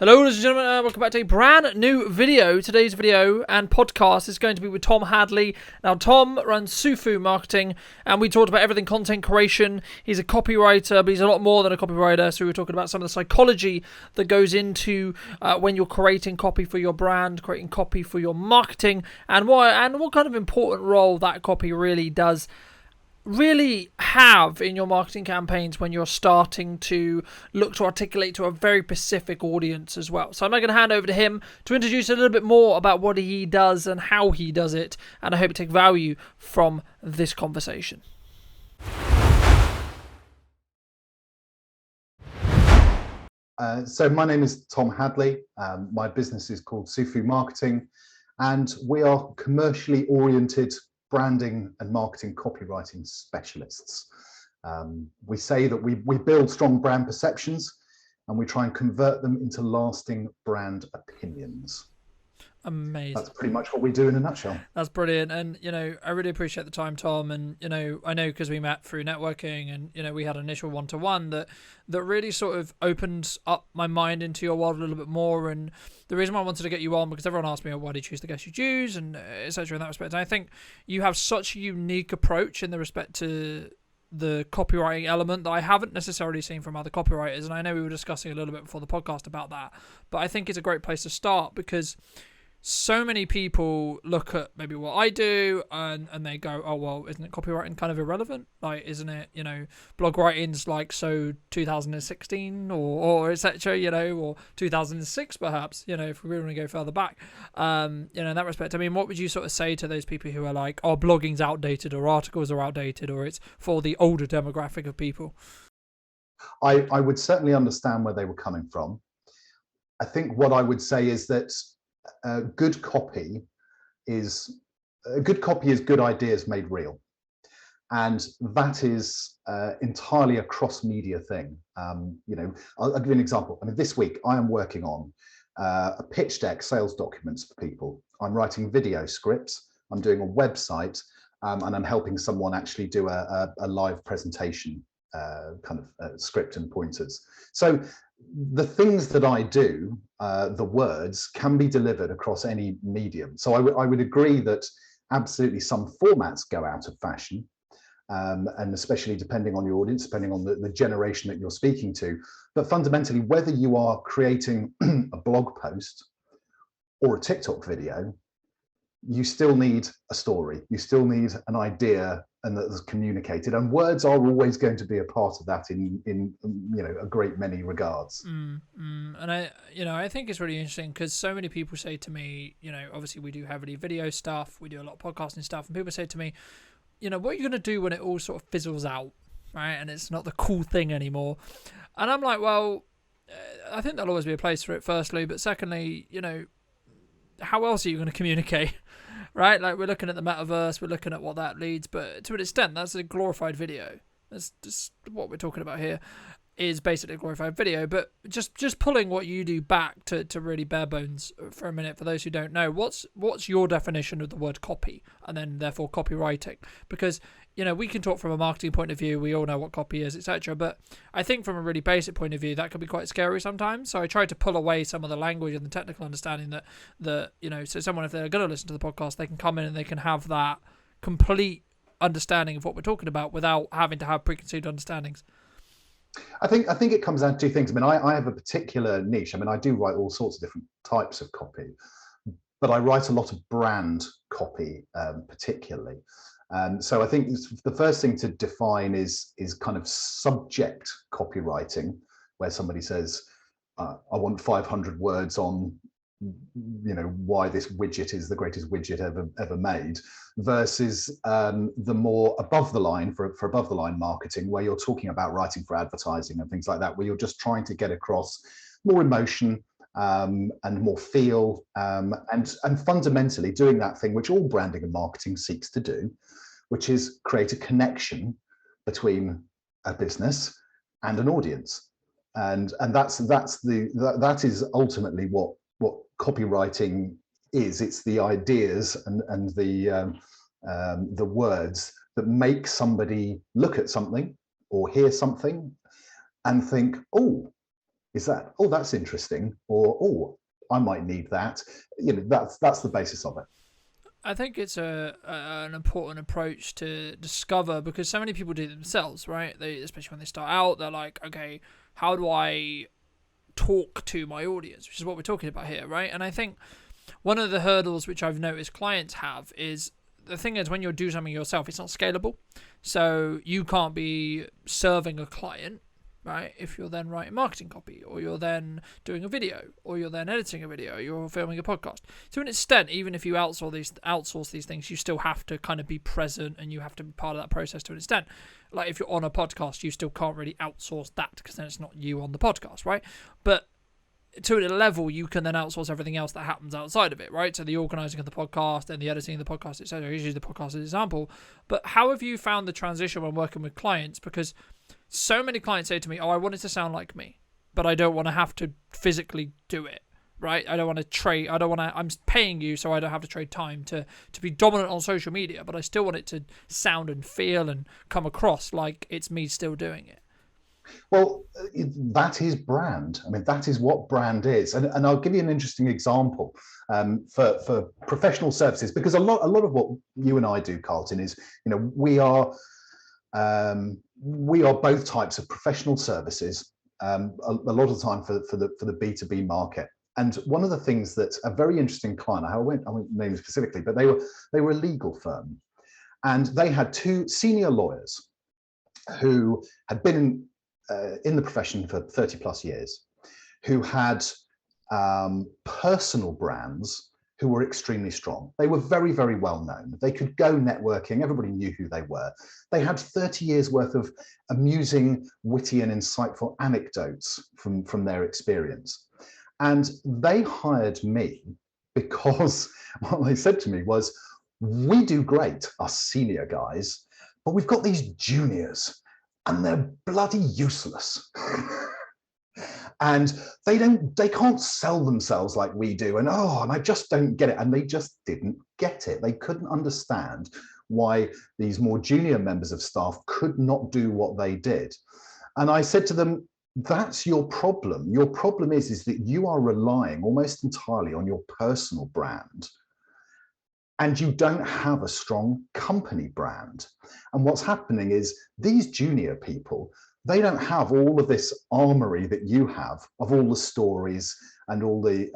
Hello ladies and gentlemen, welcome back to a brand new video. Today's video and podcast is going to be with Tom Hadley. Now Tom runs Sufu Marketing and we talked about everything content creation. He's a copywriter, but he's a lot more than a copywriter. So we were talking about some of the psychology that goes into when you're creating copy for your brand, creating copy for your marketing, and what kind of important role that copy really have in your marketing campaigns when you're starting to look to articulate to a very specific audience as well. So I'm now going to hand over to him to introduce a little bit more about what he does and how he does it, and I hope you take value from this conversation. So my name is Tom Hadley. My business is called Sufu Marketing, and we are commercially oriented branding and marketing copywriting specialists. We say that we build strong brand perceptions and we try and convert them into lasting brand opinions. Amazing. That's pretty much what we do in a nutshell. That's brilliant. And, I really appreciate the time, Tom. And, I know because we met through networking and, we had an initial one-to-one that really sort of opened up my mind into your world a little bit more. And the reason why I wanted to get you on, because everyone asked me, why do you choose the guests you choose, and et cetera, in that respect. And I think you have such a unique approach in the respect to the copywriting element that I haven't necessarily seen from other copywriters. And I know we were discussing a little bit before the podcast about that, but I think it's a great place to start because so many people look at maybe what I do and they go, oh, well, isn't it copywriting kind of irrelevant? Like, isn't it, blog writing's like, so 2016 or et cetera, or 2006 perhaps, if we really want to go further back, in that respect. I mean, what would you sort of say to those people who are like, oh, blogging's outdated or articles are outdated or it's for the older demographic of people? I would certainly understand where they were coming from. I think what I would say is that good copy is good ideas made real, and that is entirely a cross-media thing. I'll give you an example. I mean, this week I am working on a pitch deck, sales documents for people. I'm writing video scripts. I'm doing a website, and I'm helping someone actually do a live presentation script and pointers. So the things that I do, the words can be delivered across any medium. So I would agree that absolutely some formats go out of fashion, and especially depending on your audience, depending on the generation that you're speaking to. But fundamentally, whether you are creating a blog post or a TikTok video, you still need a story. You still need an idea, and that is communicated. And words are always going to be a part of that in a great many regards. And I think it's really interesting because so many people say to me, obviously we do heavily video stuff, we do a lot of podcasting stuff, and people say to me, what are you going to do when it all sort of fizzles out, right? And it's not the cool thing anymore. And I'm like, well, I think there'll always be a place for it, firstly, but secondly, how else are you going to communicate? Right, like we're looking at the metaverse, we're looking at what that leads, but to an extent, that's a glorified video. That's just what we're talking about here, is basically a glorified video. But just pulling what you do back to really bare bones for a minute, for those who don't know, what's your definition of the word copy, and then therefore copywriting? Because we can talk from a marketing point of view, we all know what copy is, etc. But I think from a really basic point of view, that can be quite scary sometimes. So I try to pull away some of the language and the technical understanding that so someone, if they're going to listen to the podcast, they can come in and they can have that complete understanding of what we're talking about without having to have preconceived understandings. I think it comes down to two things. I mean, I have a particular niche. I mean, I do write all sorts of different types of copy, but I write a lot of brand copy, particularly. So I think the first thing to define is kind of subject copywriting, where somebody says, I want 500 words on, why this widget is the greatest widget ever made, versus the more above the line for above the line marketing, where you're talking about writing for advertising and things like that, where you're just trying to get across more emotion and more feel, and fundamentally doing that thing which all branding and marketing seeks to do, which is create a connection between a business and an audience, and that is ultimately what copywriting is. It's the ideas and the words that make somebody look at something or hear something and think, oh, is that, oh, that's interesting, or oh, I might need that. That's the basis of it. I think it's an important approach to discover, because so many people do it themselves, right? Especially when they start out, they're like, okay, how do I talk to my audience, which is what we're talking about here, right? And I think one of the hurdles which I've noticed clients have is, the thing is, when you're doing something yourself, it's not scalable. So you can't be serving a client, right, if you're then writing marketing copy, or you're then doing a video, or you're then editing a video, you're filming a podcast. To an extent, even if you outsource these things, you still have to kind of be present, and you have to be part of that process to an extent. Like if you're on a podcast, you still can't really outsource that, because then it's not you on the podcast, right? But to a level, you can then outsource everything else that happens outside of it, right? So the organizing of the podcast and the editing of the podcast, etc. I use the podcast as an example. But how have you found the transition when working with clients? Because so many clients say to me, oh, I want it to sound like me, but I don't want to have to physically do it, right? I don't want to trade. I'm paying you, so I don't have to trade time to be dominant on social media, but I still want it to sound and feel and come across like it's me still doing it. Well, that is brand. I mean, that is what brand is. And I'll give you an interesting example for professional services, because a lot of what you and I do, Carlton, is, we are both types of professional services, a lot of the time for the B2B market. And one of the things that a very interesting client, I won't name specifically, but they were a legal firm, and they had two senior lawyers who had been in the profession for 30 plus years, who had personal brands who were extremely strong. They were very, very well known. They could go networking. Everybody knew who they were. They had 30 years worth of amusing, witty and insightful anecdotes from their experience. And they hired me because what they said to me was, we do great, us senior guys, but we've got these juniors and they're bloody useless. And they can't sell themselves like we do. And I just don't get it. And they just didn't get it. They couldn't understand why these more junior members of staff could not do what they did. And I said to them, that's your problem. Your problem is that you are relying almost entirely on your personal brand, and you don't have a strong company brand. And what's happening is these junior people, they don't have all of this armory that you have of all the stories and all the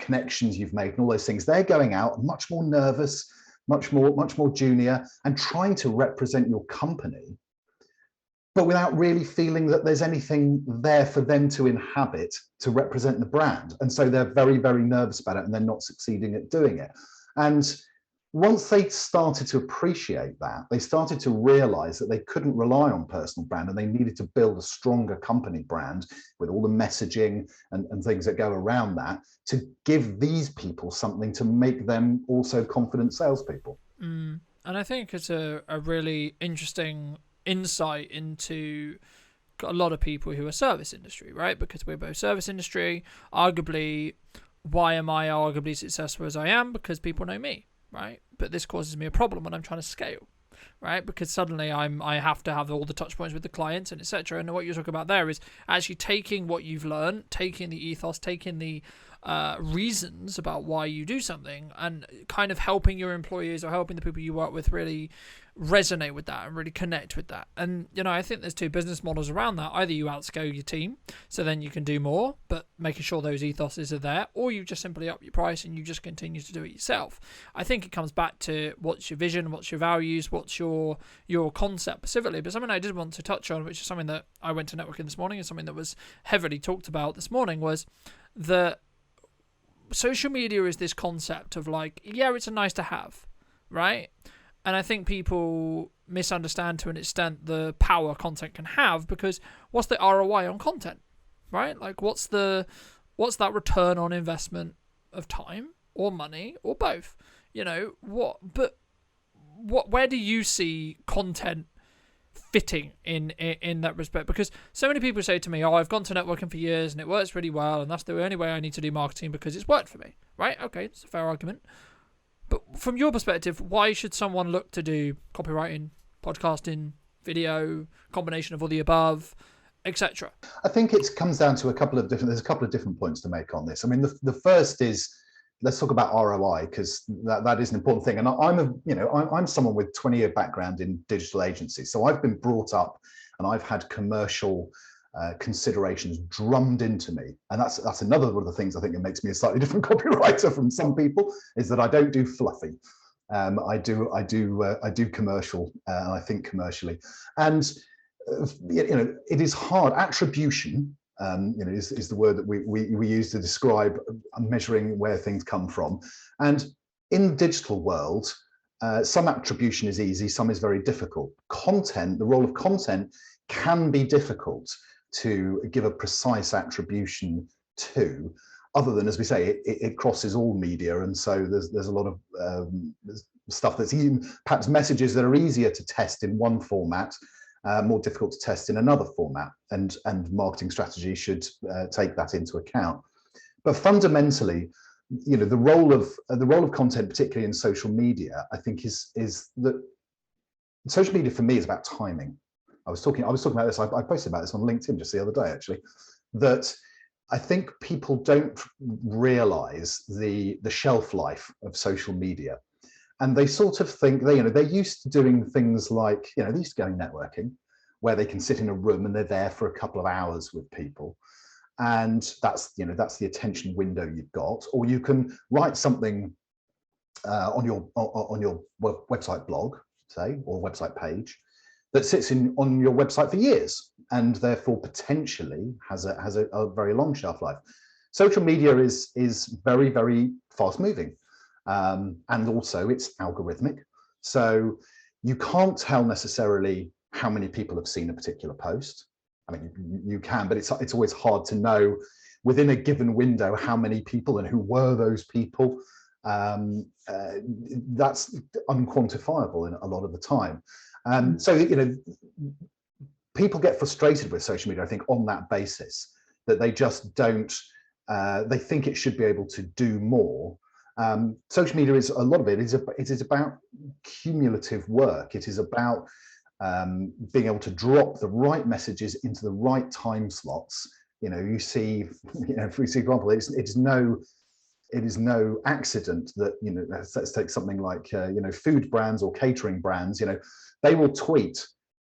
connections you've made and all those things. They're going out much more nervous, much more junior, and trying to represent your company, but without really feeling that there's anything there for them to inhabit to represent the brand. And so they're very, very nervous about it, and they're not succeeding at doing it. And once they started to appreciate that, they started to realize that they couldn't rely on personal brand, and they needed to build a stronger company brand with all the messaging and things that go around that, to give these people something to make them also confident salespeople. And I think it's a really interesting insight into a lot of people who are service industry, right? Because we're both service industry. Arguably, why am I arguably successful as I am? Because people know me, right? But this causes me a problem when I'm trying to scale, right? Because suddenly I have to have all the touch points with the clients and etc. And what you're talking about there is actually taking what you've learned, taking the ethos, taking the reasons about why you do something, and kind of helping your employees or helping the people you work with really resonate with that and really connect with that. And I think there's two business models around that. Either you outscale your team, so then you can do more, but making sure those ethoses are there, or you just simply up your price and you just continue to do it yourself. I think it comes back to what's your vision, what's your values, what's your concept specifically. But something I did want to touch on, which is something that I went to networking this morning and something that was heavily talked about this morning, was that social media is this concept of like, yeah, it's a nice to have, right? And I think people misunderstand to an extent the power content can have, because what's the ROI on content, right? Like what's that return on investment of time or money or both? Where do you see content fitting in that respect? Because so many people say to me, I've gone to networking for years and it works really well, and that's the only way I need to do marketing because it's worked for me, right? Okay, it's a fair argument. But from your perspective, why should someone look to do copywriting, podcasting, video, combination of all the above? etc. I think it comes down to there's a couple of different points to make on this. I mean, the first is, let's talk about ROI, because that is an important thing. And I'm someone with 20-year background in digital agencies. So I've been brought up and I've had commercial considerations drummed into me. And that's another one of the things I think that makes me a slightly different copywriter from some people, is that I don't do fluffy. I do commercial, and I think commercially. And it is hard. Attribution, is the word that we use to describe measuring where things come from. And in the digital world, some attribution is easy, some is very difficult. The role of content can be difficult to give a precise attribution to, other than, as we say, it crosses all media. And so there's a lot of stuff that's perhaps messages that are easier to test in one format, more difficult to test in another format, and marketing strategy should take that into account. But fundamentally, the role of content, particularly in social media, I think is that social media for me is about timing. I was talking about this. I posted about this on LinkedIn just the other day, actually, that I think people don't realize the shelf life of social media. And they sort of think they're used to doing things like, they used to going networking, where they can sit in a room and they're there for a couple of hours with people. And that's the attention window you've got. Or you can write something on your website blog, say, or website page, that sits on your website for years, and therefore potentially has a very long shelf life. Social media is very, very fast moving, and also it's algorithmic. So you can't tell necessarily how many people have seen a particular post. I mean, you can, but it's always hard to know within a given window how many people and who were those people. That's unquantifiable in a lot of the time. So people get frustrated with social media, I think, on that basis, that they just don't. They think it should be able to do more. Social media is, a lot of it is about cumulative work. It is about being able to drop the right messages into the right time slots. You see, for example, it is no accident that, let's take something like, food brands or catering brands, they will tweet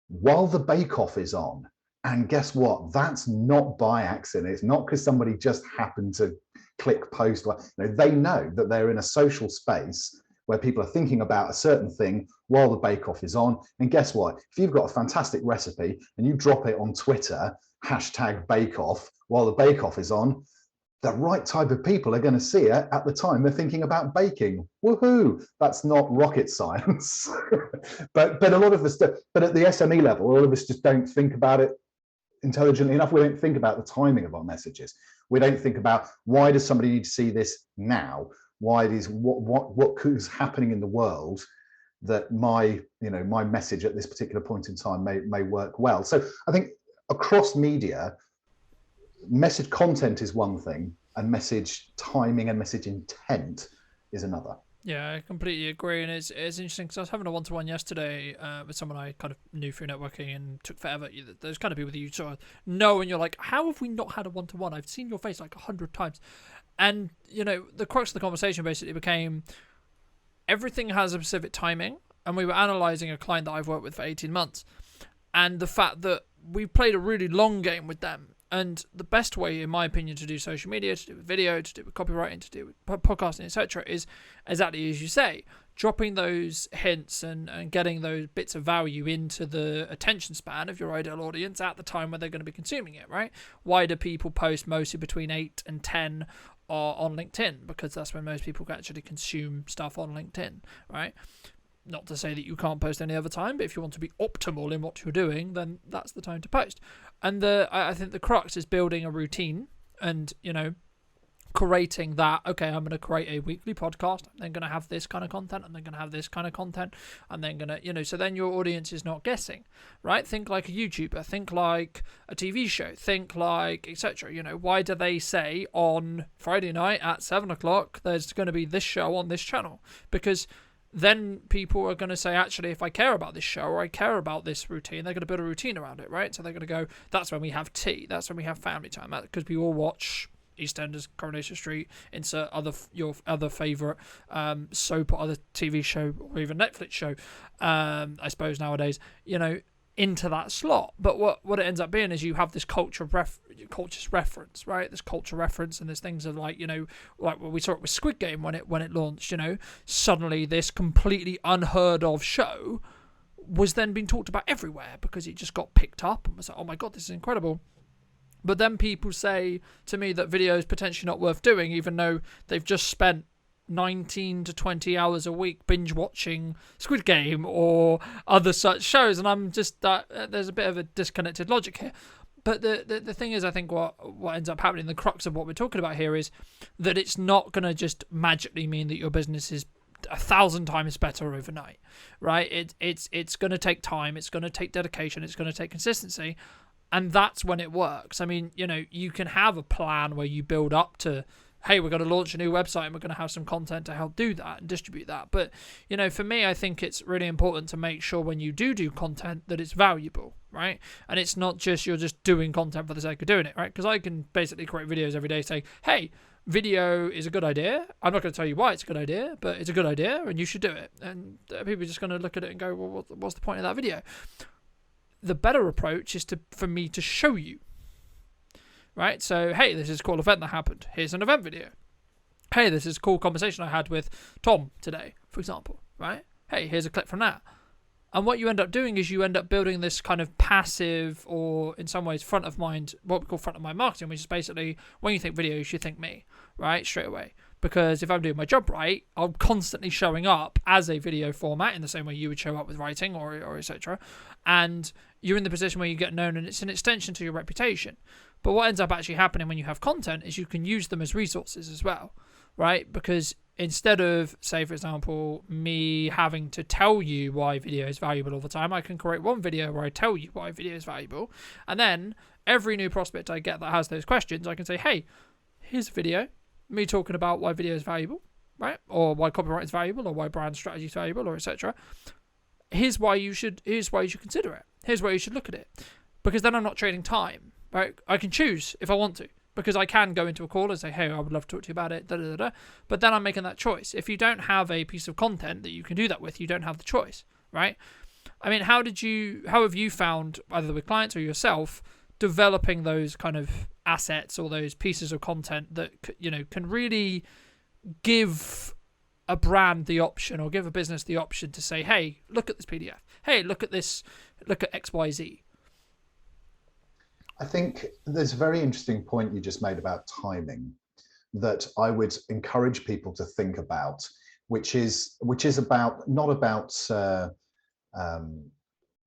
while the bake-off is on. And guess what? That's not by accident. It's not because somebody just happened to click post. They know that they're in a social space where people are thinking about a certain thing while the bake-off is on. And guess what? If you've got a fantastic recipe and you drop it on Twitter, #bake-off, while the bake-off is on, the right type of people are going to see it at the time they're thinking about baking. Woohoo! That's not rocket science. but a lot of us, but at the SME level, a lot of us just don't think about it intelligently enough. We don't think about the timing of our messages. We don't think about, why does somebody need to see this now? What is happening in the world that my message at this particular point in time may work well. So I think across media, message content is one thing, and message timing and message intent is another. Yeah, I completely agree, and it's interesting because I was having a one-to-one yesterday with someone I kind of knew through networking, and took forever. Those kind of people that you sort of know, and you're like, how have we not had a one-to-one? I've seen your face like 100 times. And, the crux of the conversation basically became, everything has a specific timing, and we were analysing a client that I've worked with for 18 months, and the fact that we played a really long game with them. And the best way, in my opinion, to do social media, to do with video, to do with copywriting, to do with podcasting, etc., is exactly as you say, dropping those hints and getting those bits of value into the attention span of your ideal audience at the time where they're going to be consuming it, right? Why do people post mostly between 8 and 10 on LinkedIn? Because that's when most people actually consume stuff on LinkedIn, right? Not to say that you can't post any other time, but if you want to be optimal in what you're doing, then that's the time to post. And I think the crux is building a routine and, creating that, okay, I'm going to create a weekly podcast, I'm then going to have this kind of content, I'm then going to have this kind of content, I'm then going to, so then your audience is not guessing, right? Think like a YouTuber, think like a TV show, think like, etc. Why do they say on Friday night at 7 o'clock, there's going to be this show on this channel? Because then people are going to say, actually, if I care about this show or I care about this routine, they're going to build a routine around it, right? So they're going to go, that's when we have tea, that's when we have family time, because we all watch EastEnders, Coronation Street, insert your other favourite soap or other TV show or even Netflix show, I suppose nowadays, into that slot. But what it ends up being is you have this culture's reference, right? This culture reference, and there's things of like like what we saw it with Squid Game when it launched. Suddenly this completely unheard of show was then being talked about everywhere because it just got picked up and was like, oh my god, this is incredible. But then people say to me that video is potentially not worth doing, even though they've just spent 19 to 20 hours a week binge watching Squid Game or other such shows, and I'm just there's a bit of a disconnected logic here. But the thing is, I think what ends up happening, the crux of what we're talking about here, is that it's not going to just magically mean that your business is 1,000 times better overnight, right? It's going to take time, it's going to take dedication, it's going to take consistency, and that's when it works. I mean, you can have a plan where you build up to, hey, we're going to launch a new website and we're going to have some content to help do that and distribute that. But, for me, I think it's really important to make sure when you do content that it's valuable, right? And it's not just you're just doing content for the sake of doing it, right? Because I can basically create videos every day saying, hey, video is a good idea. I'm not going to tell you why it's a good idea, but it's a good idea and you should do it. And people are just going to look at it and go, well, what's the point of that video? The better approach is for me to show you. Right, so hey, this is a cool event that happened. Here's an event video. Hey, this is a cool conversation I had with Tom today, for example. Right? Hey, here's a clip from that. And what you end up doing is you end up building this kind of passive, or in some ways front of mind, what we call front of mind marketing, which is basically when you think video, you should think me, right? Straight away. Because if I'm doing my job right, I'm constantly showing up as a video format in the same way you would show up with writing or etc. And you're in the position where you get known, and it's an extension to your reputation. But what ends up actually happening when you have content is you can use them as resources as well, right? Because instead of, say, for example, me having to tell you why video is valuable all the time, I can create one video where I tell you why video is valuable. And then every new prospect I get that has those questions, I can say, hey, here's a video, me talking about why video is valuable, right? Or why copyright is valuable, or why brand strategy is valuable, or etc. Here's why you should consider it. Here's why you should look at it. Because then I'm not trading time, right? I can choose if I want to, because I can go into a call and say, hey, I would love to talk to you about it, but then I'm making that choice. If you don't have a piece of content that you can do that with, you don't have the choice, right? I mean, how have you found, either with clients or yourself, developing those kind of assets or those pieces of content that, can really give a brand the option, or give a business the option to say, hey, look at this PDF. Hey, look at this, look at XYZ. I think there's a very interesting point you just made about timing that I would encourage people to think about, which is about not about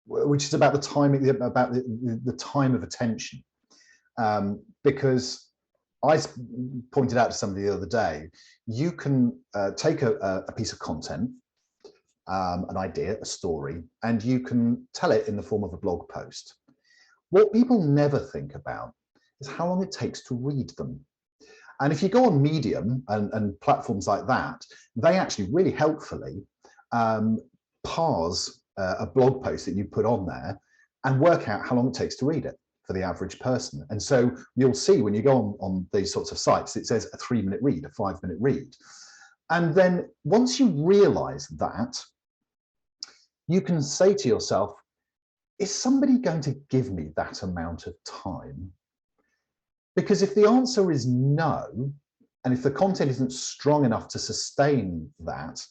which is about the timing, about the time of attention, because I pointed out to somebody the other day, you can take a piece of content, an idea, a story, and you can tell it in the form of a blog post. What people never think about is how long it takes to read them. And if you go on Medium and platforms like that, they actually really helpfully parse a blog post that you put on there and work out how long it takes to read it for the average person. And so you'll see when you go on these sorts of sites, it says a 3-minute read, a 5-minute read. And then once you realize that, you can say to yourself, is somebody going to give me that amount of time? Because if the answer is no, and if the content isn't strong enough to sustain that,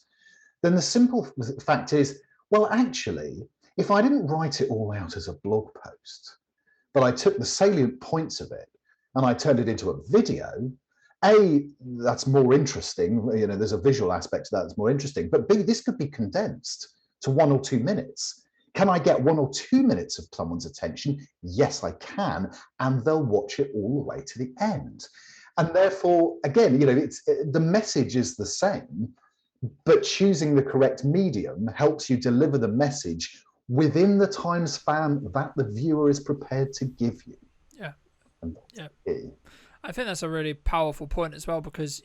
then the simple fact is, well, actually, if I didn't write it all out as a blog post, but I took the salient points of it and I turned it into a video, A, that's more interesting. There's a visual aspect to that that's more interesting, but B, this could be condensed to 1 or 2 minutes. Can I get 1 or 2 minutes of someone's attention? Yes, I can. And they'll watch it all the way to the end. And therefore, again, the message is the same, but choosing the correct medium helps you deliver the message within the time span that the viewer is prepared to give you. Yeah. I think that's a really powerful point as well, because,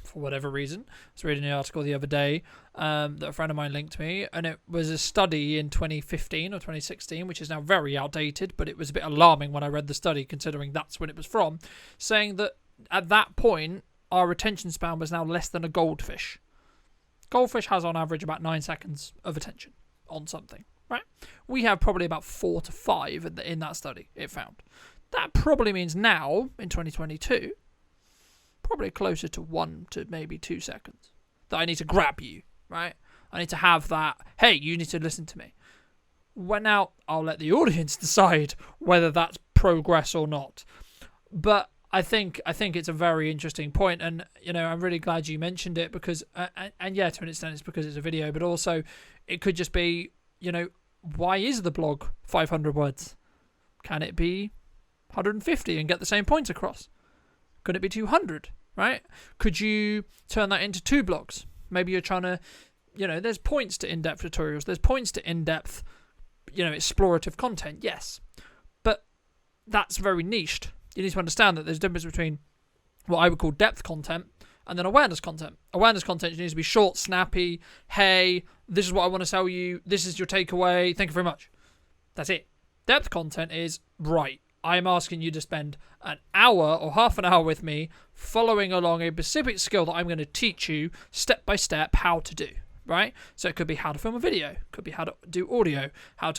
for whatever reason. I was reading an article the other day that a friend of mine linked me, and it was a study in 2015 or 2016, which is now very outdated, but it was a bit alarming when I read the study, considering that's when it was from, saying that at that point, our attention span was now less than a goldfish. Goldfish has on average about 9 seconds of attention on something, right? We have probably about 4 to 5 in that study, it found. That probably means now, in 2022, probably closer to 1 to maybe 2 seconds that I need to grab you, right? I need to have that, hey, you need to listen to me. Well, now, I'll let the audience decide whether that's progress or not. But I think it's a very interesting point, and I'm really glad you mentioned it because, and yeah, to an extent, it's because it's a video, but also it could just be, why is the blog 500 words? Can it be 150 and get the same points across? Could it be 200? Right? Could you turn that into 2 blogs? Maybe you're trying to, there's points to in-depth tutorials. There's points to in-depth, explorative content. Yes, but that's very niched. You need to understand that there's a difference between what I would call depth content and then awareness content. Awareness content needs to be short, snappy. Hey, this is what I want to sell you. This is your takeaway. Thank you very much. That's it. Depth content is, right, I'm asking you to spend an hour or half an hour with me following along a specific skill that I'm going to teach you step by step how to do, right? So it could be how to film a video, could be how to do audio,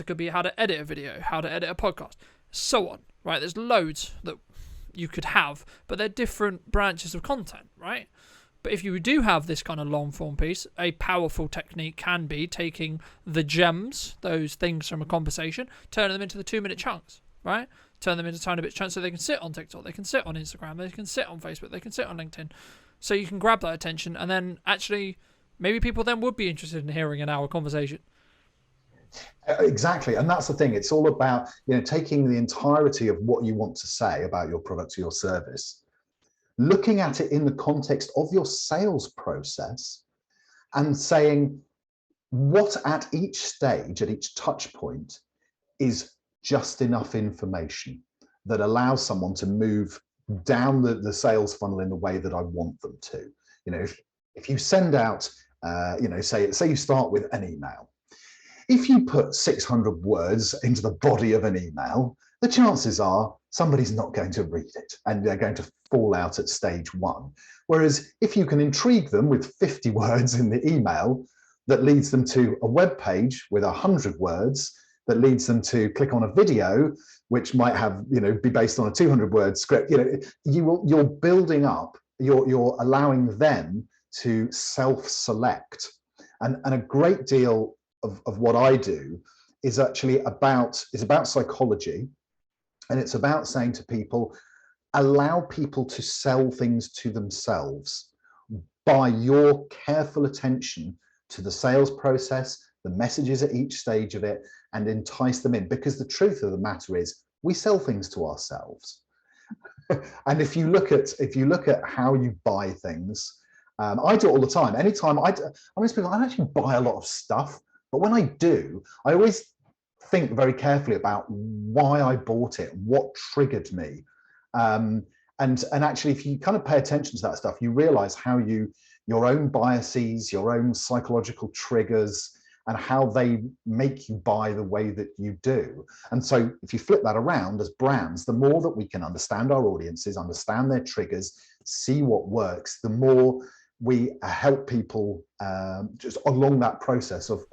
could be how to edit a video, how to edit a podcast, so on, right? There's loads that you could have, but they're different branches of content, right? But if you do have this kind of long form piece, a powerful technique can be taking the gems, those things from a conversation, turning them into the 2-minute chunks, right? Turn them into tiny bit chunks so they can sit on TikTok, they can sit on Instagram, they can sit on Facebook, they can sit on LinkedIn. So you can grab that attention, and then actually maybe people then would be interested in hearing an hour conversation. Exactly. And that's the thing. It's all about, taking the entirety of what you want to say about your product or your service, looking at it in the context of your sales process and saying what at each stage, at each touch point, is just enough information that allows someone to move down the sales funnel in the way that I want them to. If you send out, say you start with an email. If you put 600 words into the body of an email, the chances are somebody's not going to read it and they're going to fall out at stage 1. Whereas if you can intrigue them with 50 words in the email that leads them to a web page with 100 words, that leads them to click on a video, which might have, be based on a 200-word script, you're building up, you're allowing them to self-select. And a great deal of what I do is actually about psychology, and it's about saying to people, allow people to sell things to themselves by your careful attention to the sales process, the messages at each stage of it, and entice them in. Because the truth of the matter is, we sell things to ourselves. And if you look at how you buy things, I do it all the time. Anytime I don't actually buy a lot of stuff, but when I do, I always think very carefully about why I bought it, what triggered me. And actually, if you kind of pay attention to that stuff, you realize how your own biases, your own psychological triggers, and how they make you buy the way that you do. And so if you flip that around as brands, the more that we can understand our audiences, understand their triggers, see what works, the more we help people just along that process of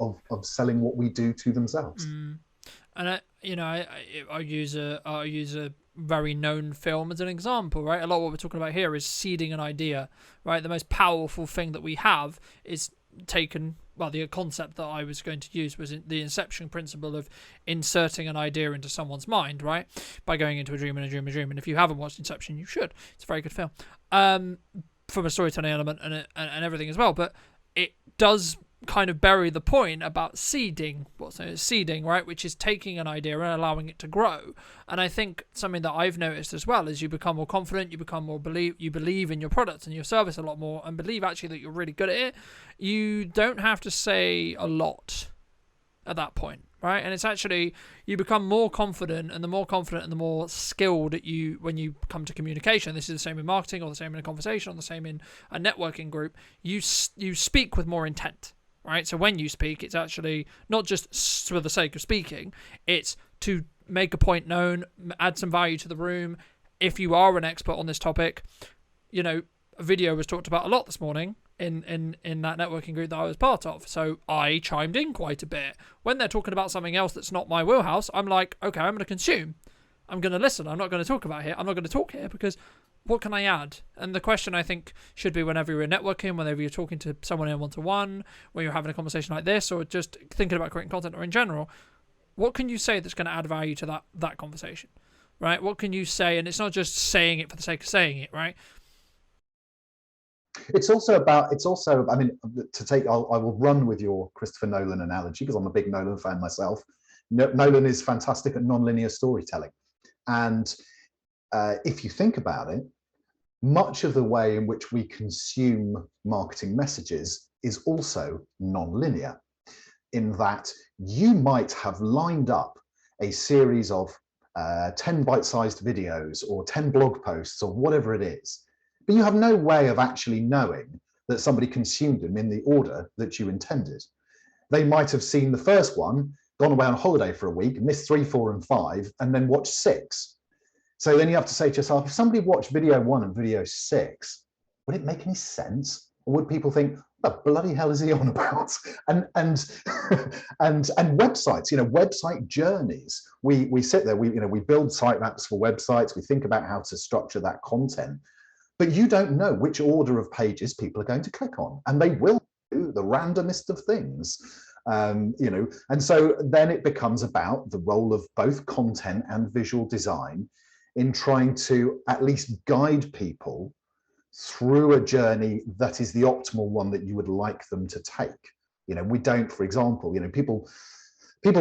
selling what we do to themselves. And I use a very known film as an example, right? A lot of what we're talking about here is seeding an idea, right? The most powerful thing that we have is the concept that I was going to use was the inception principle of inserting an idea into someone's mind, right? By going into a dream and a dream and a dream. And if you haven't watched Inception, you should. It's a very good film. From a storytelling element and everything as well. But it does kind of bury the point about seeding, right? Which is taking an idea and allowing it to grow. And I think something that I've noticed as well is you become more confident, you believe in your product and your service a lot more, and believe actually that you're really good at it. You don't have to say a lot at that point, right? And it's actually, you become more confident, and the more confident and the more skilled that you, when you come to communication, this is the same in marketing, or the same in a conversation, or the same in a networking group, you speak with more intent, right? So when you speak, it's actually not just for the sake of speaking, it's to make a point known, add some value to the room. If you are an expert on this topic, you know, a video was talked about a lot this morning in that networking group that I was part of. So I chimed in quite a bit. When they're talking about something else that's not my wheelhouse, I'm like, okay, I'm going to consume. I'm going to listen. I'm not going to talk about here. I'm not going to talk here because what can I add? And the question, I think, should be whenever you're networking, whenever you're talking to someone in one-to-one, when you're having a conversation like this, or just thinking about creating content, or in general, what can you say that's going to add value to that conversation, right? What can you say? And it's not just saying it for the sake of saying it, right? It's also, I mean, I will run with your Christopher Nolan analogy because I'm a big Nolan fan myself. Nolan is fantastic at non-linear storytelling. And if you think about it, much of the way in which we consume marketing messages is also non-linear, in that you might have lined up a series of 10 bite-sized videos or 10 blog posts or whatever it is, but you have no way of actually knowing that somebody consumed them in the order that you intended. They might have seen the first one, gone away on holiday for a week, missed 3, 4, and 5, and then watched 6. So then you have to say to yourself, if somebody watched video 1 and video 6, would it make any sense? Or would people think, what the bloody hell is he on about? And websites, website journeys. We sit there, we build sitemaps for websites, we think about how to structure that content, but you don't know which order of pages people are going to click on, and they will do the randomest of things. And so then it becomes about the role of both content and visual design in trying to at least guide people through a journey that is the optimal one that you would like them to take. We don't, for example, people spend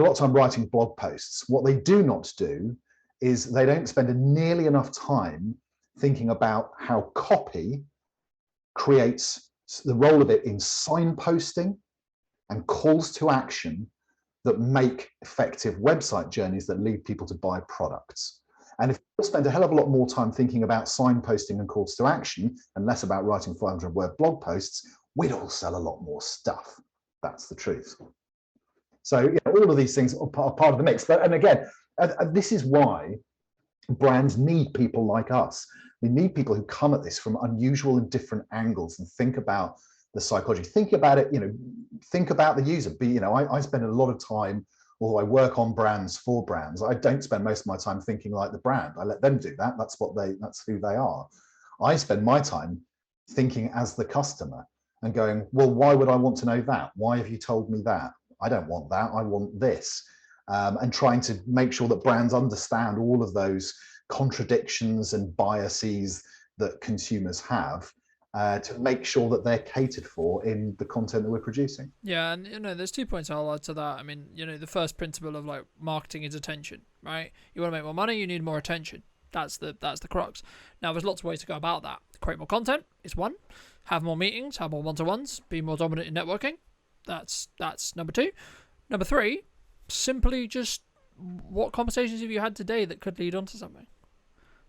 a lot of time writing blog posts. What they do not do is they don't spend nearly enough time thinking about how copy creates the role of it in signposting and calls to action that make effective website journeys that lead people to buy products. And if people spend a hell of a lot more time thinking about signposting and calls to action and less about writing 500-word blog posts, we'd all sell a lot more stuff. That's the truth. So all of these things are part of the mix. And again, this is why brands need people like us. They need people who come at this from unusual and different angles and think about the psychology. Think about it, think about the user. I spend a lot of time, although I work on brands for brands, I don't spend most of my time thinking like the brand. I let them do that. That's who they are. I spend my time thinking as the customer and going, well, why would I want to know that? Why have you told me that? I don't want that. I want this. And trying to make sure that brands understand all of those contradictions and biases that consumers have, to make sure that they're catered for in the content that we're producing. Yeah, and there's 2 points I'll add to that. I mean, the first principle of like marketing is attention, right? You want to make more money, you need more attention. That's the crux. Now, there's lots of ways to go about that. Create more content is one. Have more meetings, have more one-to-ones, be more dominant in networking. That's number 2. Number 3, simply just what conversations have you had today that could lead on to something,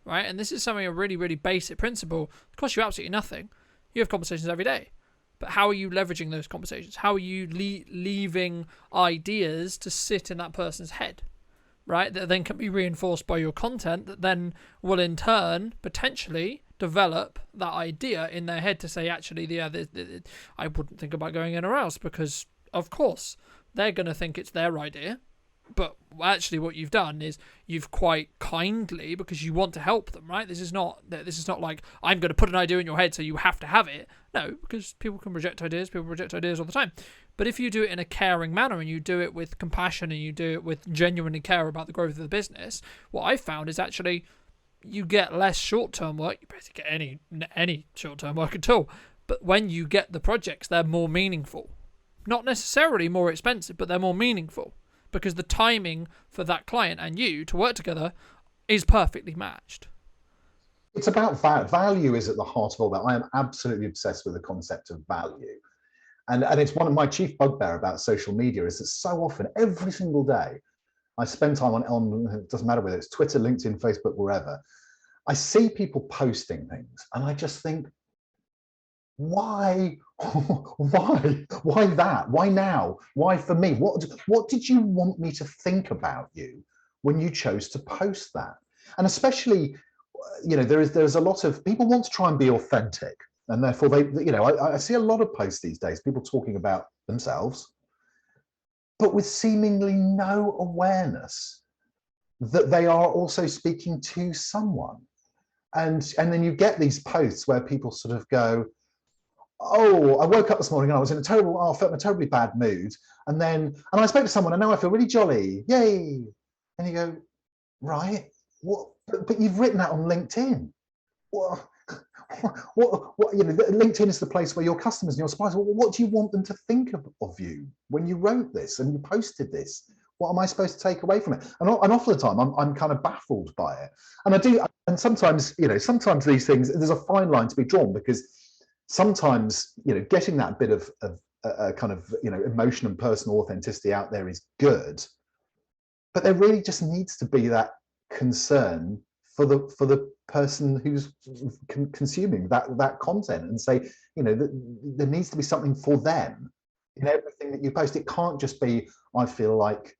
right? And this is something, a really, really basic principle. It costs you absolutely nothing. You have conversations every day. But how are you leveraging those conversations? How are you leaving ideas to sit in that person's head, right? That then can be reinforced by your content that then will in turn potentially develop that idea in their head to say, actually, I wouldn't think about going anywhere else because, of course, they're going to think it's their idea. But actually what you've done is you've quite kindly, because you want to help them, right? This is not like I'm going to put an idea in your head so you have to have it. No, because people can reject ideas. People reject ideas all the time. But if you do it in a caring manner and you do it with compassion and you do it with genuinely care about the growth of the business, what I've found is actually you get less short-term work. You basically get any short-term work at all. But when you get the projects, they're more meaningful. Not necessarily more expensive, but they're more meaningful. Because the timing for that client and you to work together is perfectly matched. It's about value is at the heart of all that. I am absolutely obsessed with the concept of value. And it's one of my chief bugbear about social media is that so often, every single day, I spend time on it doesn't matter whether it's Twitter, LinkedIn, Facebook, wherever. I see people posting things and I just think, why that, why now, why for me, what did you want me to think about you when you chose to post that? And especially, there's a lot of people want to try and be authentic, and therefore I see a lot of posts these days, people talking about themselves but with seemingly no awareness that they are also speaking to someone. And then you get these posts where people sort of go, oh, I woke up this morning and I was in I felt in a terribly bad mood. And I spoke to someone and now I feel really jolly. Yay. And you go, right, what? But you've written that on LinkedIn. What? LinkedIn is the place where your customers and your suppliers, what do you want them to think of you when you wrote this and you posted this? What am I supposed to take away from it? And often the time I'm kind of baffled by it. And sometimes these things, there's a fine line to be drawn, because sometimes, getting that bit of kind of, emotion and personal authenticity out there is good, but there really just needs to be that concern for the person who's consuming that content, and say, there needs to be something for them in everything that you post. It can't just be, I feel like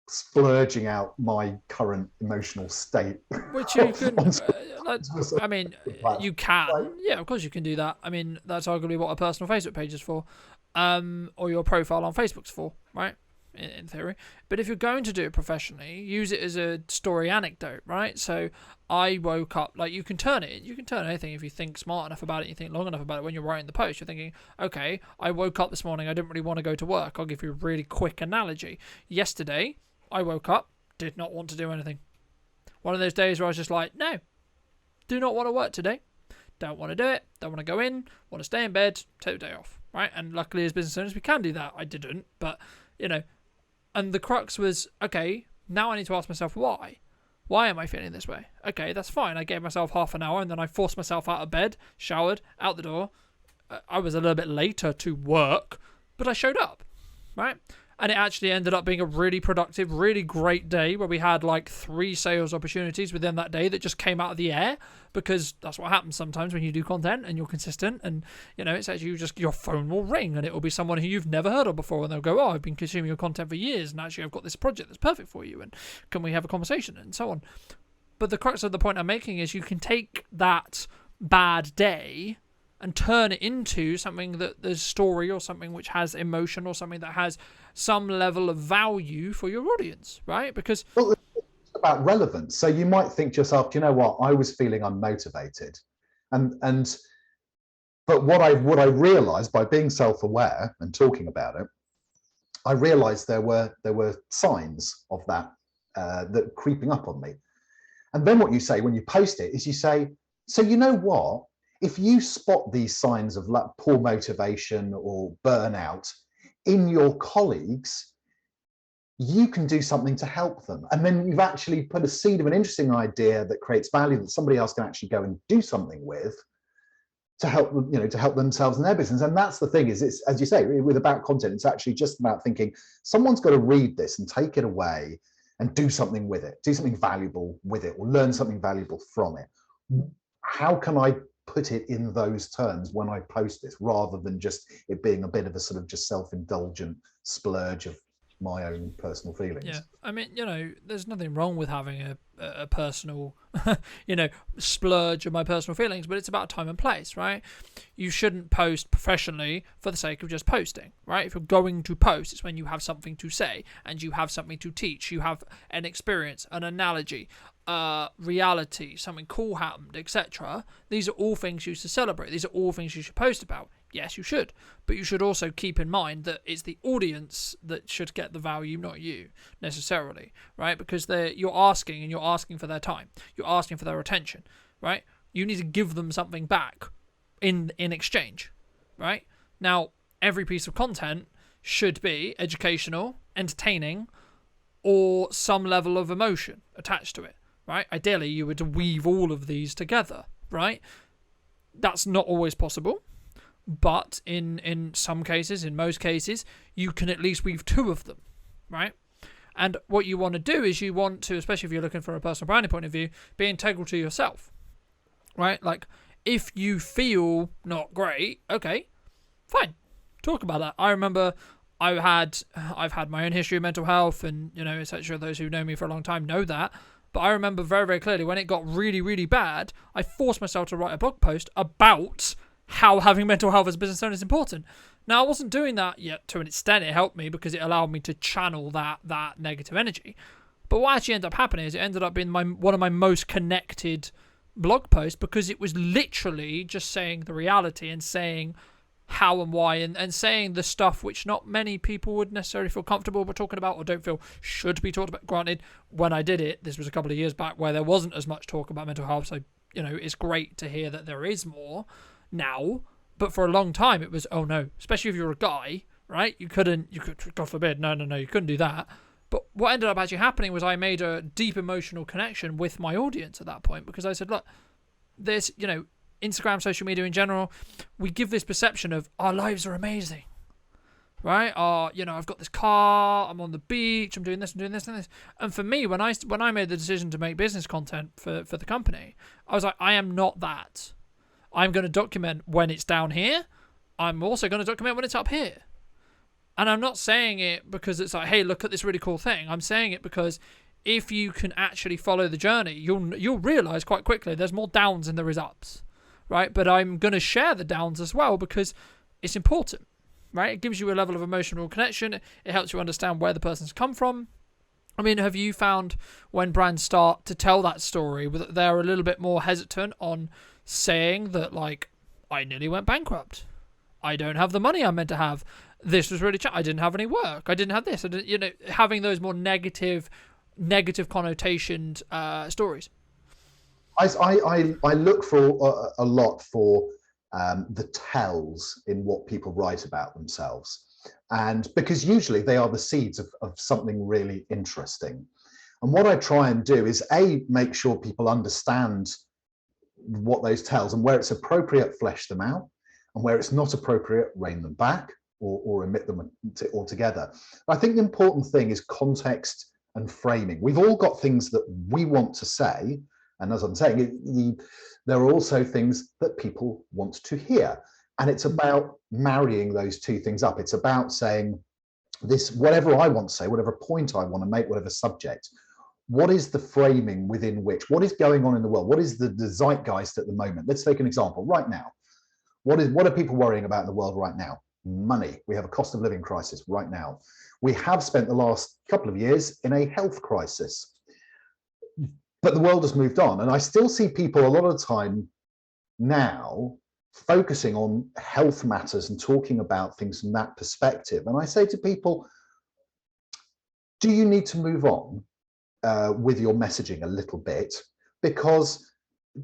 splurging out my current emotional state. Which you can, I mean, you can, yeah, of course you can do that. I mean, that's arguably what a personal Facebook page is for, or your profile on Facebook's for, right? In theory. But if you're going to do it professionally, use it as a story anecdote, right? So I woke up, like, you can turn anything if you think smart enough about it, you think long enough about it. When you're writing the post, you're thinking, okay, I woke up this morning, I didn't really want to go to work. I'll give you a really quick analogy. Yesterday, I woke up, did not want to do anything. One of those days where I was just like, no, do not want to work today. Don't want to do it. Don't want to go in. Want to stay in bed. Take the day off, right? And luckily, as business owners, we can do that. I didn't, but, and the crux was, okay, now I need to ask myself why. Why am I feeling this way? Okay, that's fine. I gave myself half an hour and then I forced myself out of bed, showered, out the door. I was a little bit later to work, but I showed up, right? And it actually ended up being a really productive, really great day where we had like 3 sales opportunities within that day that just came out of the air, because that's what happens sometimes when you do content and you're consistent. And, it's actually your phone will ring and it will be someone who you've never heard of before. And they'll go, oh, I've been consuming your content for years and actually I've got this project that's perfect for you. And can we have a conversation and so on? But the crux of the point I'm making is you can take that bad day and turn it into something that there's story, or something which has emotion, or something that has some level of value for your audience, right? Because it's about relevance. So you might think to yourself, do you know what? I was feeling unmotivated, but what I realized by being self-aware and talking about it, I realized there were signs of that that creeping up on me. And then what you say when you post it is you say, so you know what? If you spot these signs of poor motivation or burnout in your colleagues, you can do something to help them. And then you've actually put a seed of an interesting idea that creates value that somebody else can actually go and do something with to help them, to help themselves and their business. And that's the thing, is it's, as you say, with about content, it's actually just about thinking someone's got to read this and take it away and do something with it, do something valuable with it, or learn something valuable from it. How can I put it in those terms when I post this, rather than just it being a bit of a sort of just self-indulgent splurge of my own personal feelings? Yeah, I mean, there's nothing wrong with having a personal, splurge of my personal feelings, but it's about time and place, right? You shouldn't post professionally for the sake of just posting, right? If you're going to post, it's when you have something to say and you have something to teach, you have an experience, an analogy, reality, something cool happened, etc. These are all things you should celebrate. These are all things you should post about. Yes, you should, but you should also keep in mind that it's the audience that should get the value, not you necessarily, right? Because you're asking for their time, you're asking for their attention, right? You need to give them something back in exchange, right? Now, every piece of content should be educational, entertaining, or some level of emotion attached to it, right? Ideally, you would weave all of these together, right? That's not always possible. but in some cases, in most cases, you can at least weave two of them, right? And what you want to do is you want to, especially if you're looking from a personal branding point of view, be integral to yourself, right? Like, if you feel not great, okay, fine, talk about that. I remember I've had my own history of mental health, and etc. Those who know me for a long time know that. But I remember very, very clearly when it got really, really bad, I forced myself to write a blog post about how having mental health as a business owner is important. Now, I wasn't doing that yet to an extent. It helped me because it allowed me to channel that negative energy. But what actually ended up happening is it ended up being one of my most connected blog posts, because it was literally just saying the reality and saying how and why, and saying the stuff which not many people would necessarily feel comfortable with talking about or don't feel should be talked about. Granted, when I did it, this was a couple of years back where there wasn't as much talk about mental health, so it's great to hear that there is more now. But for a long time it was, oh no, especially if you're a guy, right? You could, God forbid, no, you couldn't do that. But what ended up actually happening was I made a deep emotional connection with my audience at that point, because I said, look, there's, Instagram, social media in general, we give this perception of our lives are amazing, right? I've got this car, I'm on the beach, I'm doing this and doing this and this. And for me, when I made the decision to make business content for the company, I was like, I am not that. I'm going to document when it's down here. I'm also going to document when it's up here. And I'm not saying it because it's like, hey, look at this really cool thing. I'm saying it because if you can actually follow the journey, you'll realize quite quickly there's more downs than there is ups, right? But I'm going to share the downs as well because it's important, right? It gives you a level of emotional connection. It helps you understand where the person's come from. I mean, have you found when brands start to tell that story that they're a little bit more hesitant on saying that, like, I nearly went bankrupt, I don't have the money I'm meant to have, this was really I didn't have any work, I didn't have this, having those more negative connotationed stories? I look for a lot for the tells in what people write about themselves, and because usually they are the seeds of something really interesting. And what I try and do is make sure people understand what those tells, and where it's appropriate, flesh them out, and where it's not appropriate, rein them back or omit them altogether. I think the important thing is context and framing. We've all got things that we want to say, and as I'm saying, there are also things that people want to hear, and it's about marrying those two things up. It's about saying this, whatever I want to say, whatever point I want to make, whatever subject, what is the framing within which, what is going on in the world? What is the zeitgeist at the moment? Let's take an example right now. What are people worrying about in the world right now? Money. We have a cost of living crisis right now. We have spent the last couple of years in a health crisis, but the world has moved on. And I still see people a lot of the time now focusing on health matters and talking about things from that perspective. And I say to people, do you need to move on with your messaging a little bit? Because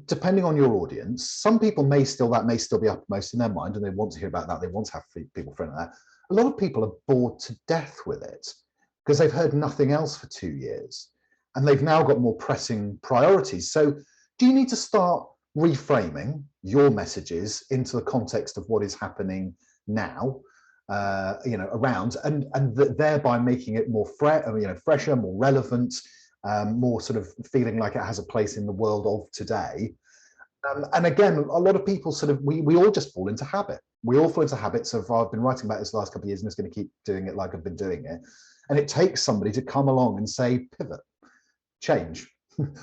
depending on your audience, some people may still be uppermost in their mind, and they want to hear about that. They want to have people friend that. A lot of people are bored to death with it because they've heard nothing else for 2 years, and they've now got more pressing priorities. So do you need to start reframing your messages into the context of what is happening now, around, and thereby making it more fresher, more relevant, more sort of feeling like it has a place in the world of today. And again, a lot of people we all just fall into habit. We all fall into habits of, I've been writing about this the last couple of years and just going to keep doing it like I've been doing it. And it takes somebody to come along and say, pivot, change,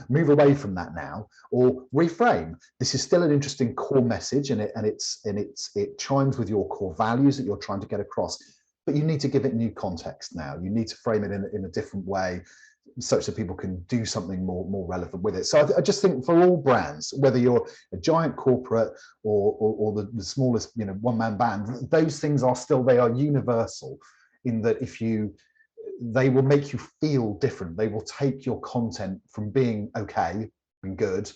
move away from that now, or reframe. This is still an interesting core message, and it chimes with your core values that you're trying to get across. But you need to give it new context now. You need to frame it in a different way, such that people can do something more relevant with it. So I just think for all brands, whether you're a giant corporate or the smallest one-man band, those things they are universal in that they will make you feel different. They will take your content from being okay and good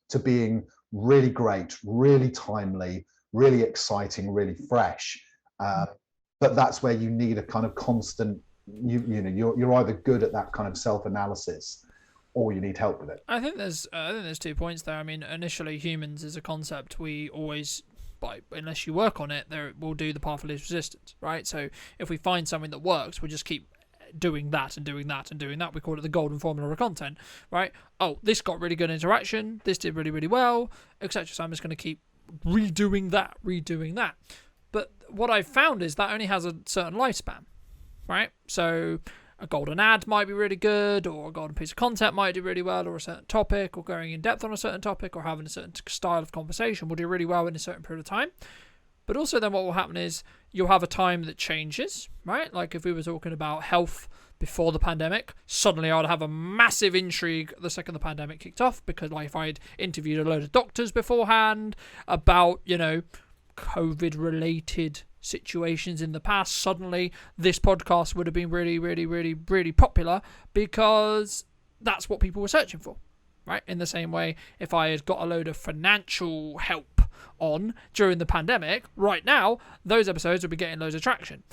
to being really great, really timely, really exciting, really fresh. But that's where you need a kind of constant, you're either good at that kind of self-analysis or you need help with it. I think there's 2 points there. I mean, initially, humans as a concept, we always but unless you work on it, there will do the path of least resistance, right? So if we find something that works, we'll just keep doing that and doing that and doing that. We call it the golden formula of content, right? Oh, this got really good interaction, this did really, really well, etc. So I'm just going to keep redoing that. But what I've found is that only has a certain lifespan, right? So a golden ad might be really good, or a golden piece of content might do really well, or a certain topic, or going in depth on a certain topic, or having a certain style of conversation will do really well in a certain period of time. But also then what will happen is you'll have a time that changes, right? Like if we were talking about health before the pandemic, suddenly I'd have a massive intrigue the second the pandemic kicked off, because like if I'd interviewed a load of doctors beforehand about, COVID related situations in the past, suddenly this podcast would have been really, really, really, really popular, because that's what people were searching for, right? In the same way, if I had got a load of financial help on during the pandemic, right now those episodes would be getting loads of traction.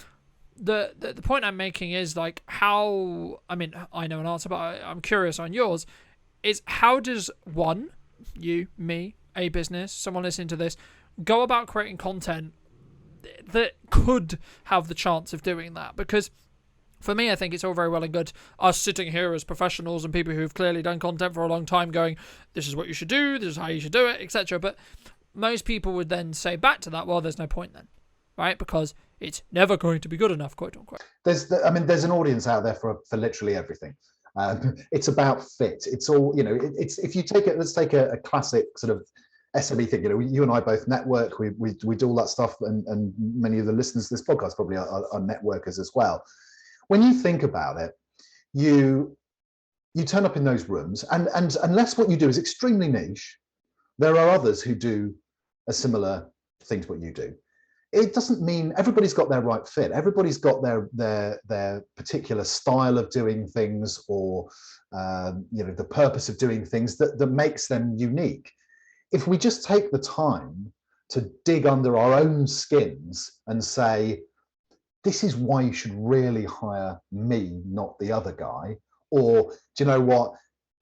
The point I'm making is like how, I know an answer, but I'm curious on yours, is how does one, you, me, a business, someone listening to this, go about creating content that could have the chance of doing that? Because for me, I think it's all very well and good us sitting here as professionals and people who've clearly done content for a long time going, this is what you should do, this is how you should do it, etc. But most people would then say back to that, well, there's no point then, right? Because it's never going to be good enough, quote unquote. There's an audience out there for literally everything. It's about fit. It's all, it's, if you take it, let's take a classic sort of SME thing. You and I both network, we do all that stuff, and many of the listeners to this podcast probably are networkers as well. When you think about it, you turn up in those rooms, and unless what you do is extremely niche, there are others who do a similar thing to what you do. It doesn't mean everybody's got their right fit. Everybody's got their particular style of doing things, or the purpose of doing things that makes them unique. If we just take the time to dig under our own skins and say, this is why you should really hire me, not the other guy, or do you know what,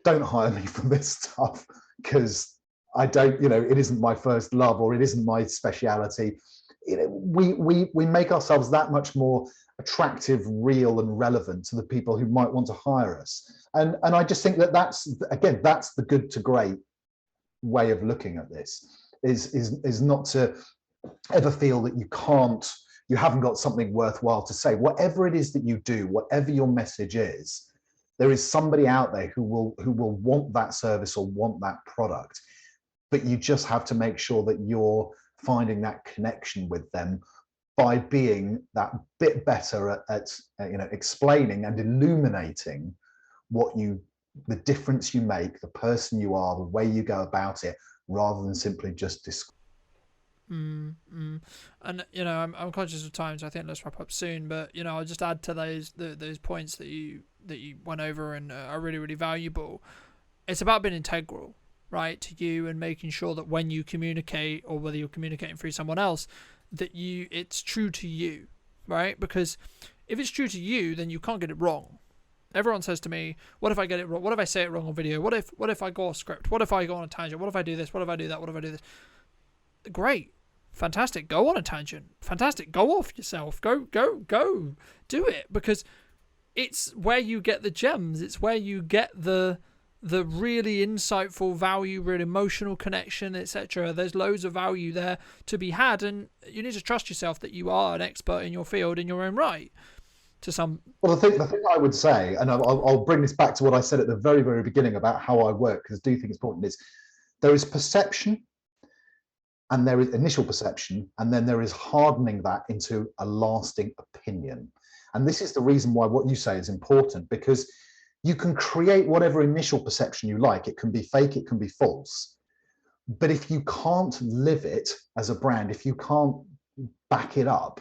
don't hire me for this stuff because I don't, it isn't my first love, or it isn't my speciality. We make ourselves that much more attractive, real, and relevant to the people who might want to hire us. And I just think that's the good to great way of looking at this, is not to ever feel that you haven't got something worthwhile to say. Whatever it is that you do, whatever your message is, there is somebody out there who will want that service or want that product. But you just have to make sure that you're finding that connection with them by being that bit better at explaining and illuminating the difference you make, the person you are, the way you go about it, rather than simply just And I'm conscious of time, so I think let's wrap up soon. But I'll just add to those points that you went over and are really, really valuable. It's about being integral, right, to you, and making sure that when you communicate, or whether you're communicating through someone else, that it's true to you, right? Because if it's true to you, then you can't get it wrong. Everyone says to me, what if I get it wrong? What if I say it wrong on video? What if I go off script? What if I go on a tangent? What if I do this? What if I do that? What if I do this? Great. Fantastic. Go on a tangent. Fantastic. Go off yourself. Go. Do it, because it's where you get the gems. It's where you get the really insightful value, really emotional connection, etc. There's loads of value there to be had, and you need to trust yourself that you are an expert in your field in your own right. Well, the thing I would say, and I'll bring this back to what I said at the very, very beginning about how I work, because I do think it's important, is there is perception, and there is initial perception, and then there is hardening that into a lasting opinion. And this is the reason why what you say is important, because you can create whatever initial perception you like. It can be fake, it can be false. But if you can't live it as a brand, if you can't back it up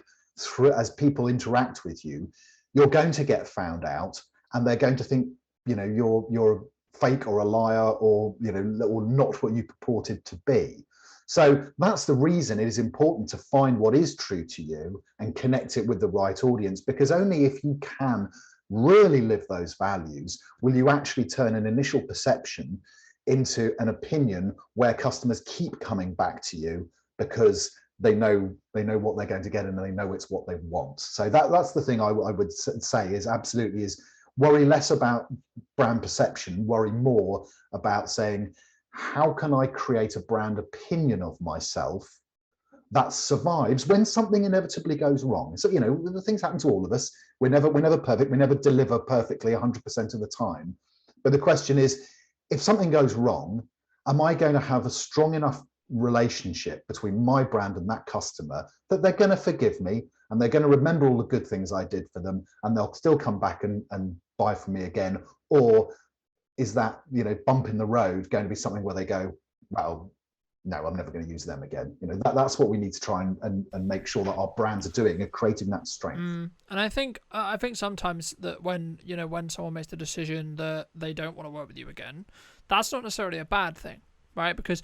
as people interact with you, you're going to get found out, and they're going to think, you're fake or a liar, or or not what you purported to be. So that's the reason it is important to find what is true to you and connect it with the right audience, because only if you can really live those values will you actually turn an initial perception into an opinion where customers keep coming back to you because they know what they're going to get, and they know it's what they want. So that's the thing I would say is absolutely is worry less about brand perception, worry more about saying, how can I create a brand opinion of myself that survives when something inevitably goes wrong? So, the things happen to all of us. We're never perfect. We never deliver perfectly 100% of the time. But the question is, if something goes wrong, am I going to have a strong enough relationship between my brand and that customer that they're going to forgive me, and they're going to remember all the good things I did for them, and they'll still come back and buy from me again? Or is that, bump in the road going to be something where they go, well, no, I'm never going to use them again? That's what we need to try and make sure that our brands are doing, and creating that strength. And I think sometimes that when someone makes the decision that they don't want to work with you again, that's not necessarily a bad thing, right? Because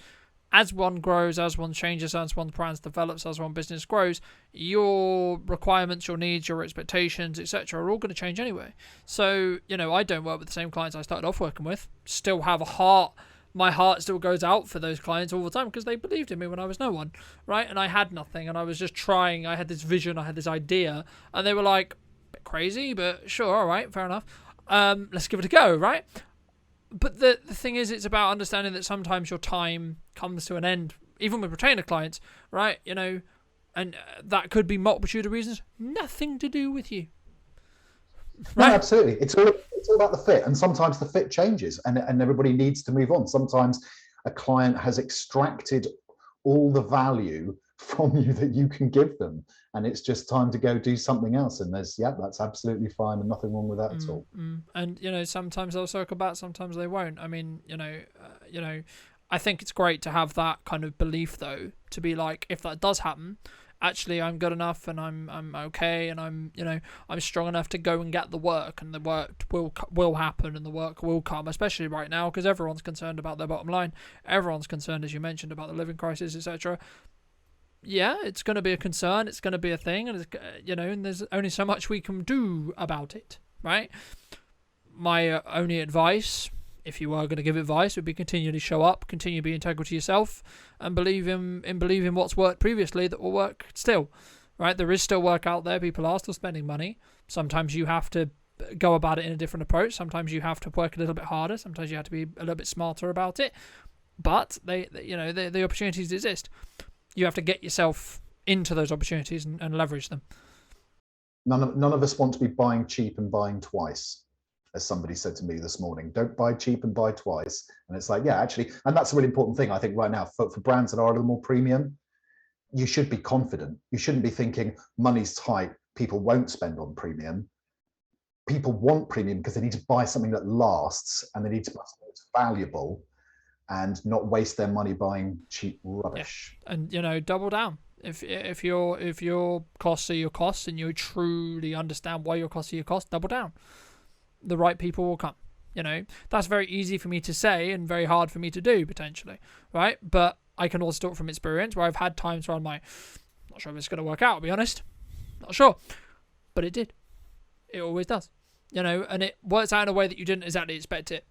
as one grows, as one changes, as one brand develops, as one business grows, your requirements, your needs, your expectations, etc., are all going to change anyway. So, I don't work with the same clients I started off working with. Still have a heart. My heart still goes out for those clients all the time because they believed in me when I was no one, right? And I had nothing, and I was just trying. I had this vision, I had this idea, and they were like, a bit crazy, but sure, all right, fair enough. Let's give it a go, right? But the thing is, it's about understanding that sometimes your time comes to an end, even with retainer clients, right? And that could be multitude of reasons, nothing to do with you. Right? No, absolutely. It's all about the fit, and sometimes the fit changes, and everybody needs to move on. Sometimes a client has extracted all the value from you that you can give them, and it's just time to go do something else. And that's absolutely fine, and nothing wrong with that at all. And sometimes they'll circle back, sometimes they won't. I mean, I think it's great to have that kind of belief, though, to be like, if that does happen, actually I'm good enough, and I'm okay, and I'm strong enough to go and get the work, and the work will happen, and the work will come, especially right now, because everyone's concerned about their bottom line. Everyone's concerned, as you mentioned, about the living crisis, etc. Yeah, it's going to be a concern. It's going to be a thing, and and there's only so much we can do about it, right? My only advice, if you are going to give advice, would be continually show up, continue to be integral to yourself, and believe in what's worked previously that will work still, right? There is still work out there. People are still spending money. Sometimes you have to go about it in a different approach. Sometimes you have to work a little bit harder. Sometimes you have to be a little bit smarter about it. But the opportunities exist. You have to get yourself into those opportunities and leverage them. None of us want to be buying cheap and buying twice, as somebody said to me this morning. Don't buy cheap and buy twice. And it's like, yeah, actually, and that's a really important thing, I think, right now for brands that are a little more premium. You should be confident. You shouldn't be thinking money's tight, people won't spend on premium. People want premium because they need to buy something that lasts, and they need to buy something that's valuable, and not waste their money buying cheap rubbish. Yeah. And double down. If your costs are your costs, and you truly understand why your costs are your costs, double down. The right people will come. That's very easy for me to say and very hard for me to do, potentially, right? But I can also talk from experience where I've had times where I'm like, not sure if it's going to work out, I'll be honest. Not sure. But it did. It always does. And it works out in a way that you didn't exactly expect it.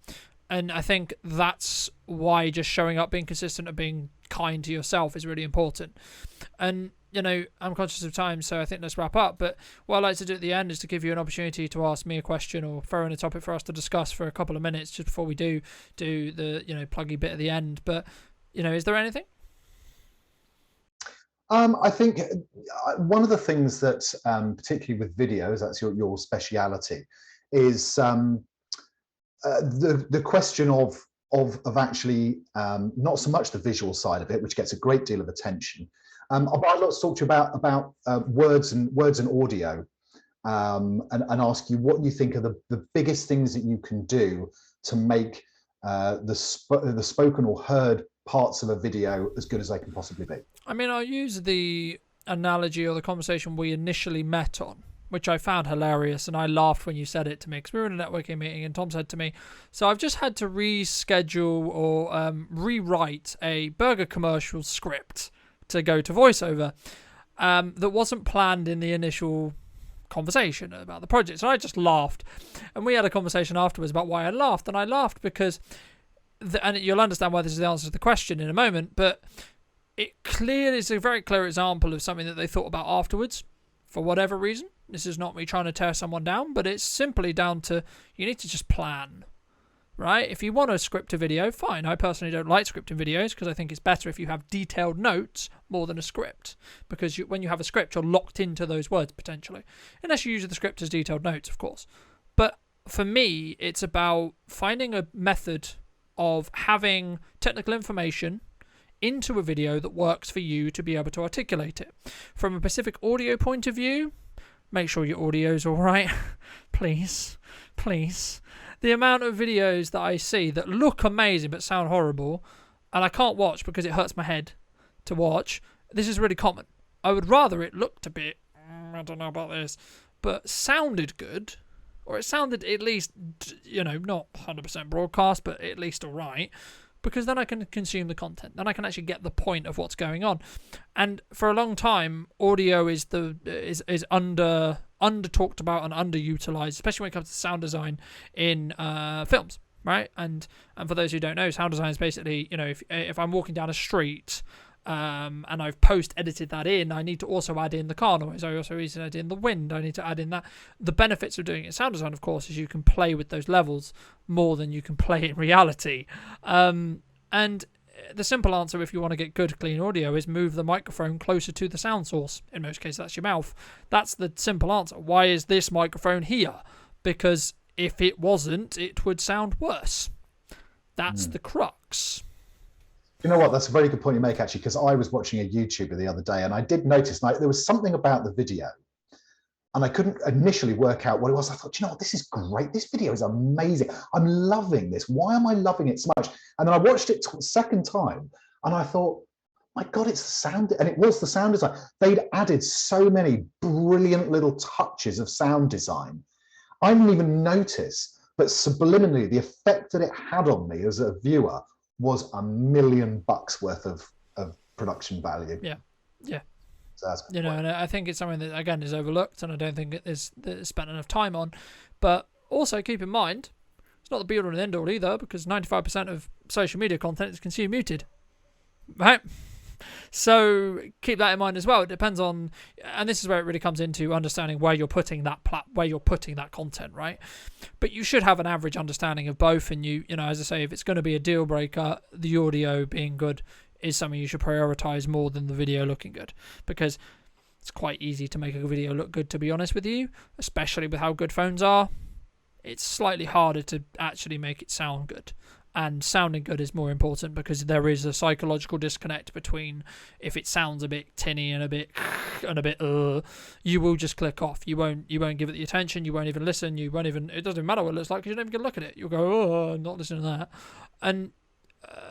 And I think that's why just showing up, being consistent, and being kind to yourself is really important. And, I'm conscious of time, so I think let's wrap up. But what I like to do at the end is to give you an opportunity to ask me a question or throw in a topic for us to discuss for a couple of minutes just before we do the, pluggy bit at the end. But, is there anything? I think one of the things that, particularly with videos, that's your speciality, is the question of actually not so much the visual side of it, which gets a great deal of attention. I'd like to talk to you about words and audio, and ask you what you think are the biggest things that you can do to make the spoken or heard parts of a video as good as they can possibly be. I mean, I'll use the analogy or the conversation we initially met on, which I found hilarious, and I laughed when you said it to me, because we were in a networking meeting, and Tom said to me, so I've just had to reschedule or rewrite a burger commercial script to go to voiceover that wasn't planned in the initial conversation about the project. So I just laughed, and we had a conversation afterwards about why I laughed, and I laughed because, and you'll understand why this is the answer to the question in a moment, but It's a very clear example of something that they thought about afterwards, for whatever reason. This is not me trying to tear someone down, but it's simply down to you need to just plan, right? If you want to script a video, fine. I personally don't like scripting videos because I think it's better if you have detailed notes more than a script, because when you have a script, you're locked into those words potentially, unless you use the script as detailed notes, of course. But for me, it's about finding a method of having technical information into a video that works for you to be able to articulate it. From a specific audio point of view, make sure your audio's all right. Please. The amount of videos that I see that look amazing but sound horrible, and I can't watch because it hurts my head to watch, this is really common. I would rather it looked a bit, I don't know about this, but sounded good, or it sounded at least, not 100% broadcast, but at least all right, because then I can consume the content. Then I can actually get the point of what's going on. And for a long time, audio is under talked about and underutilized, especially when it comes to sound design in films, right? And for those who don't know, sound design is basically, if I'm walking down a street and I've post-edited that in, I need to also add in the car noise. I also need to add in the wind. I need to add in that. The benefits of doing it in sound design, of course, is you can play with those levels more than you can play in reality. And the simple answer, if you want to get good, clean audio, is move the microphone closer to the sound source. In most cases, that's your mouth. That's the simple answer. Why is this microphone here? Because if it wasn't, it would sound worse. That's the crux. You know what? That's a very good point you make, actually, because I was watching a YouTuber the other day and I did notice there was something about the video and I couldn't initially work out what it was. I thought, this is great. This video is amazing. I'm loving this. Why am I loving it so much? And then I watched it second time and I thought, my God, it's the sound. And it was the sound design. They'd added so many brilliant little touches of sound design. I didn't even notice, but subliminally, the effect that it had on me as a viewer was $1 million worth of production value. Yeah. So that's and I think it's something that, again, is overlooked, and I don't think it's spent enough time on. But also keep in mind, it's not the be-all and end-all either, because 95% of social media content is consumed muted, right? So keep that in mind as well. It depends on, and this is where it really comes into understanding where you're putting that content, right? But you should have an average understanding of both. And as I say, if it's going to be a deal breaker, the audio being good is something you should prioritize more than the video looking good, because it's quite easy to make a video look good, to be honest with you, especially with how good phones are. It's slightly harder to actually make it sound good. And sounding good is more important, because there is a psychological disconnect between, if it sounds a bit tinny and a bit you will just click off. You won't give it the attention. You won't even listen. It doesn't matter what it looks like, because you don't even get a look at it. You'll go, oh, I'm not listening to that. And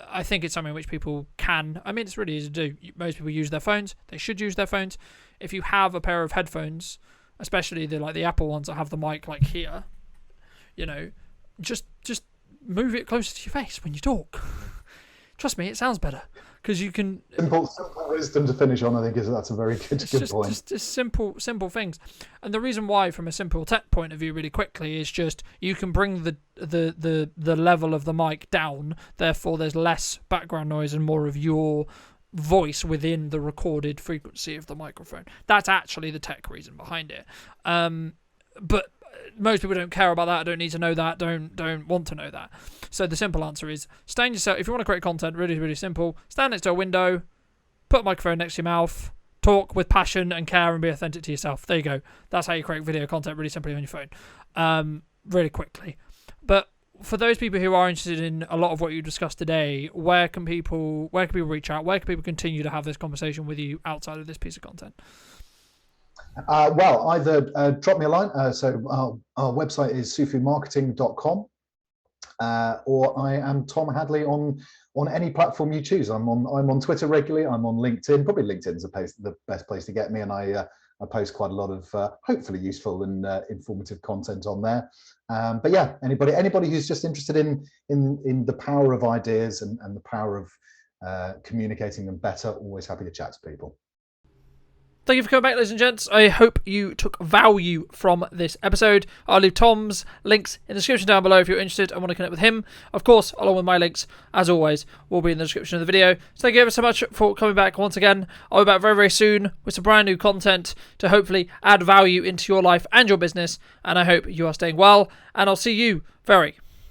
I think it's something which people can. I mean, it's really easy to do. Most people use their phones. They should use their phones. If you have a pair of headphones, especially the Apple ones that have the mic like here, just move it closer to your face when you talk. Trust me, it sounds better, because you can. Simple wisdom to finish on. I think that's a very good point. Just simple things, and the reason why, from a simple tech point of view, really quickly, is just you can bring the level of the mic down. Therefore, there's less background noise and more of your voice within the recorded frequency of the microphone. That's actually the tech reason behind it. But most people don't care about that, don't need to know that, don't want to know that. So the simple answer is, stand yourself. If you want to create content, really, really simple, stand next to a window, put a microphone next to your mouth, talk with passion and care, and be authentic to yourself. There you go. That's how you create video content really simply on your phone, really quickly. But for those people who are interested in a lot of what you discussed today, where can people reach out? Where can people continue to have this conversation with you outside of this piece of content? Well, either drop me a line. So our website is sufumarketing.com, or I am Tom Hadley on any platform you choose. I'm on Twitter regularly. I'm on LinkedIn. Probably LinkedIn is the best place to get me, and I post quite a lot of hopefully useful and informative content on there. But yeah, anybody who's just interested in the power of ideas and the power of communicating them better, always happy to chat to people. thank you for coming back, ladies and gents. I hope you took value from this episode. I'll leave Tom's links in the description down below if you're interested and want to connect with him. Of course, along with my links, as always, will be in the description of the video. So thank you ever so much for coming back once again. I'll be back very, very soon with some brand new content to hopefully add value into your life and your business. And I hope you are staying well. And I'll see you very,